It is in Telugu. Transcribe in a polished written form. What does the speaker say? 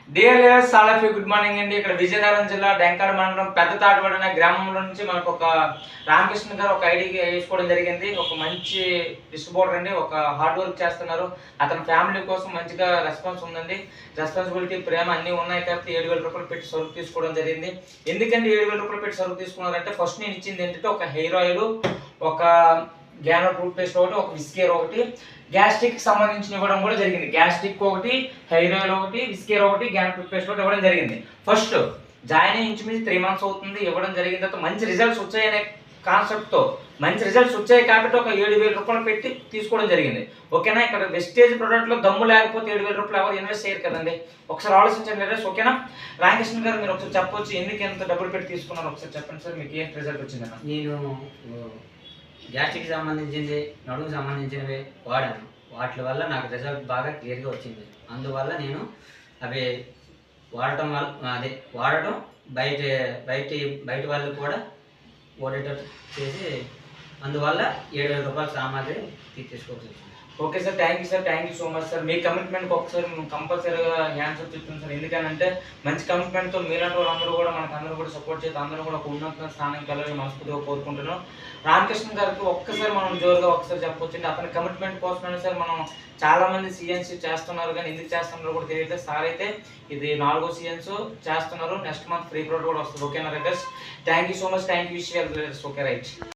డియర్ లీడర్స్ చాలా గుడ్ మార్నింగ్ అండి. ఇక్కడ విజయనగరం జిల్లా డెంకాడ మండలం పెద్ద తాటివాడ అనే గ్రామంలో నుంచి మనకు ఒక రామకృష్ణ గారు ఒక ఐడి వేసుకోవడం జరిగింది. ఒక మంచి డిస్ట్రిబ్యూటర్ అండి, ఒక హార్డ్ వర్క్ చేస్తున్నారు. అతని ఫ్యామిలీ కోసం మంచిగా రెస్పాన్స్ ఉందండి. రెస్పాన్సిబిలిటీ, ప్రేమ అన్నీ ఉన్నాయి కాబట్టి 7,000 రూపాయలు పెట్టి సరుకు తీసుకోవడం జరిగింది. ఎందుకంటే 7,000 రూపాయలు పెట్టి సరుకు తీసుకున్నారంటే ఫస్ట్ నేను ఇచ్చింది ఏంటంటే ఒక హెయిర్ ఆయిల్, ఒక గ్యానో టూత్ పేస్ట్ ఒకటి, ఒక విస్కేర్ ఒకటి, గ్యాస్ట్రిక్ సంబంధించిన ఇవ్వడం కూడా జరిగింది. గ్యాస్ట్రిక్ ఒకటి, హెయిర్ ఆయిల్ ఒకటి, విస్కేర్ ఒకటి, గ్యానో టూత్ పేస్ట్ ఒకటి ఇవ్వడం జరిగింది. ఫస్ట్ జాయిన్ అయ్యి ఇంచుమించు 3 months అవుతుంది. ఇవ్వడం జరిగిన తర్వాత మంచి రిజల్ట్స్ వచ్చాయనే కాన్సెప్ట్తో మంచి రిజల్ట్స్ వచ్చాయి కాబట్టి ఒక 7,000 రూపాయలు పెట్టి తీసుకోవడం జరిగింది. ఓకేనా? ఇక్కడ వెస్టేజ్ ప్రోడక్ట్లో దమ్ము లేకపోతే 7,000 రూపాయలు ఎవరు ఇన్వెస్ట్ చేయరు కదండి. ఒకసారి ఆలోచించండి లీడర్స్. ఓకేనా? రామకృష్ణ గారు మీరు ఒకసారి చెప్పొచ్చు, ఎందుకు ఎంత డబ్బులు పెట్టి తీసుకున్నారు ఒకసారి చెప్పండి సార్. మీకు ఏంటి రిజల్ట్ వచ్చిందన్న? నేను గ్యాస్ట్రిక్ సంబంధించింది, నడుముకు సంబంధించినవి వాడాను. వాటి వల్ల నాకు రిజల్ట్ బాగా క్లియర్గా వచ్చింది. అందువల్ల నేను అవి వాడటం బయట బయట వాళ్ళు కూడా ఓడేటట్టు చేసి అందువల్ల 7,000 రూపాయల సామాగ్రి తీసుకోవాల్సి వచ్చింది. Okay sir, thank you sir, thank you so much sir. మీ కమిట్మెంట్కి ఒకసారి మేము కంపల్సరీగా హ్యాండ్స్ అప్ చెప్తాం సార్. ఎందుకంటే మంచి కమిట్మెంట్తో మీలాంటి వాళ్ళందరూ కూడా మనకు అందరూ కూడా సపోర్ట్ చేస్తే అందరూ కూడా ఒక ఉన్నత స్థానానికి వెళ్ళాలని మనస్ఫూర్తిగా కోరుకుంటున్నాం. రామకృష్ణ గారికి ఒక్కసారి మనం జోరుగా ఒకసారి చెప్పొచ్చండి. అతని కమిట్మెంట్ కోసమైనా సార్ మనం చాలామంది సీఎన్సీ చేస్తున్నారు, కానీ ఎందుకు చేస్తున్నారో కూడా తెలియదు. సార్ అయితే ఇది 4వ సీఎన్స్ చేస్తున్నారు. నెక్స్ట్ మంత్ ఫ్రీ ప్రోడక్ట్ కూడా వస్తుంది. ఓకేనా writers? Thank you so much, thank you. Okay right.